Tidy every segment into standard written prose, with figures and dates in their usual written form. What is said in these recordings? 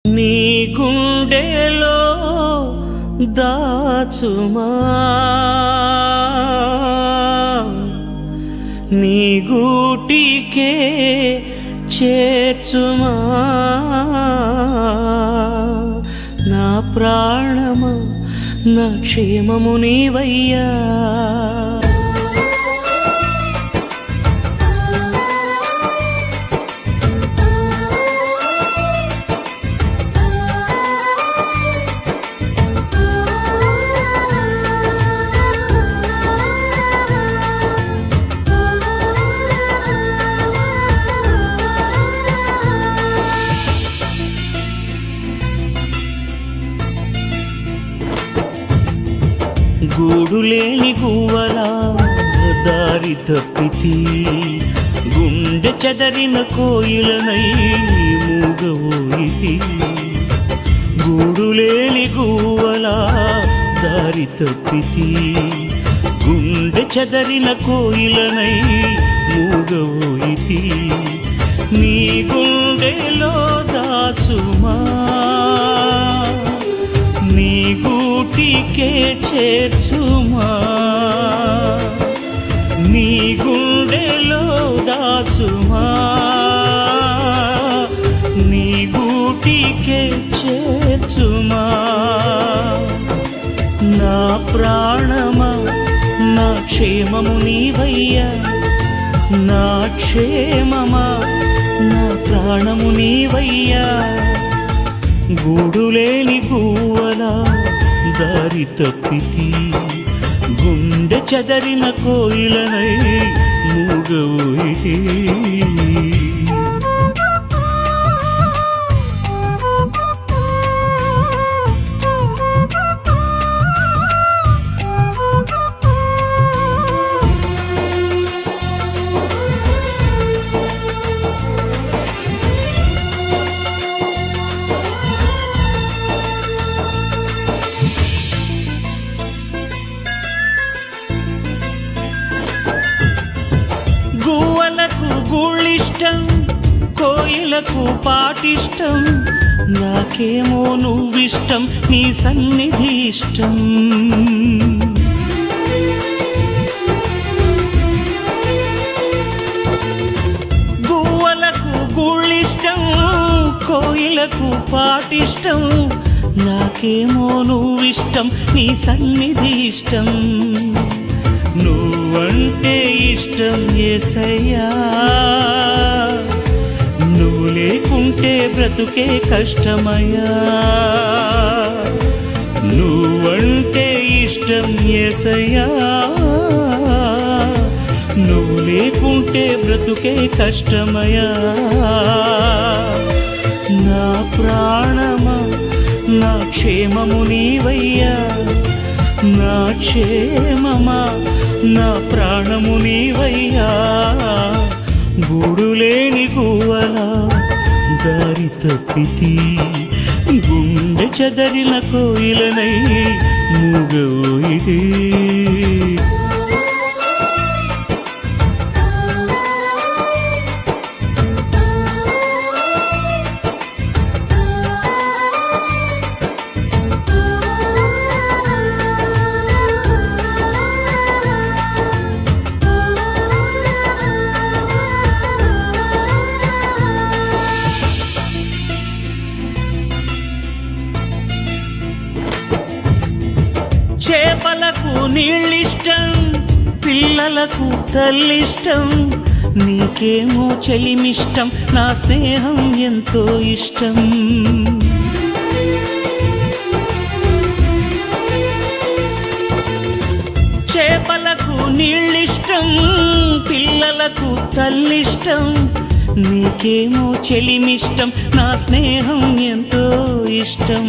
నీ గుండెలో దాచుమా, నీ గూటికే చేర్చుమా, నా ప్రాణమా నా క్షేమము నీవయ్యా. గూడులేని గువ్వలా దారి తప్పితి, గుండె చెదరిన కోయిలనై మూగవోయితి. గూడులేని గువ్వలా దారి తప్పితి, గుండె చెదరిన కోయిలనై మూగవోయితి. నీ గుండెలో దాచుమా, నీ గూటికే చేర్చుమా, నీ గుండెలో దాచుమా, నీ గూటికే చేర్చుమా, నా ప్రాణమా నా క్షేమము నీవయ్యా. నా క్షేమమా నా ప్రాణము నీవయ్యా. గూడులేని గువ్వలా దారి తప్పితి, గుండె చెదరిన కోయిలనై మూగవోయితి. గువ్వలకు గూళ్ళిష్టం, కోయిలకు పాటిష్టం, నాకేమో నువ్విష్టం, నీ సన్నిధి ఇష్టం. గువ్వలకు గూళ్ళిష్టం, కోయిలకు పాటిష్టం, నాకేమో నువ్విష్టం, నీ సన్నిధి ఇష్టం. నువ్వంటే ఇష్టం యేసయ్యా, నువ్వు లేకుంటే బ్రతుకే కష్టమయ్యా. నువ్వంటే ఇష్టం యేసయ్యా, నువ్వు లేకుంటే బ్రతుకే కష్టమయ్యా. నా ప్రాణమా నా క్షేమము నీవయ్యా. నా క్షేమమా నా ప్రాణము నీవయ్యా. గూడులేని గువ్వలా దారి తప్పితి, గుండె చెదరిన కోయిలనై మూగవోయితి. చేపలకు నీళ్ళిష్టం, పిల్లలకు తల్లిష్టం, నీకేమో చెలిమిష్టం, నా స్నేహం ఎంతో ఇష్టం. చేపలకు నీళ్ళిష్టం, పిల్లలకు తల్లిష్టం, నీకేమో చెలిమిష్టం, నా స్నేహం ఎంతో ఇష్టం.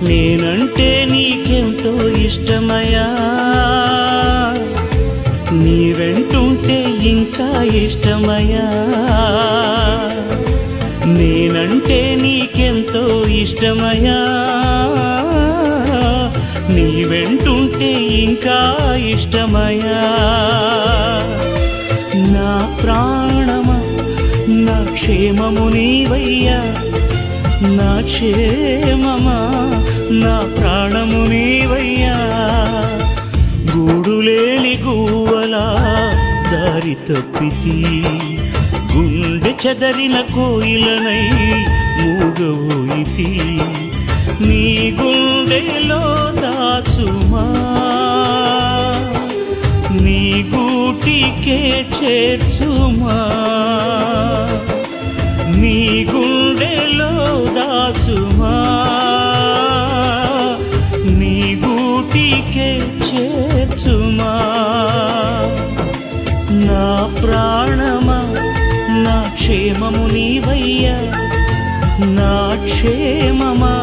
నేనంటే నీకెంతో ఇష్టమయ్యా, నీ వెంటుంటే ఇంకా ఇష్టమయ్యా. నేనంటే నీకెంతో ఇష్టమయ్యా, నీ వెంటుంటే ఇంకా ఇష్టమయ్యా. నా ప్రాణమా నా క్షేమము నీవయ్యా, నా క్షేమమా నా ప్రాణము నీవయ్యా గూడులేని గువ్వలా దారి తప్పితి గుండె చెదరిన కోయిలనై మూగవోయితి నీ గుండెలో దాచుమా నీ గూటికే చేర్చుమా నీ గుండెలో దాచుమా నీ గూటికే చేర్చుమా నా ప్రాణమా నా క్షేమము నీవయ్యా నా క్షేమమా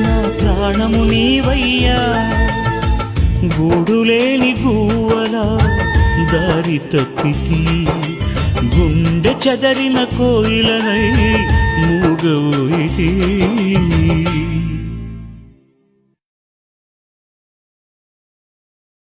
నా ప్రాణము నీవయ్యా గూడులేని గువ్వలా దారి తప్పితి గుండె చెదరిన కోయిలనై మూగవోయితి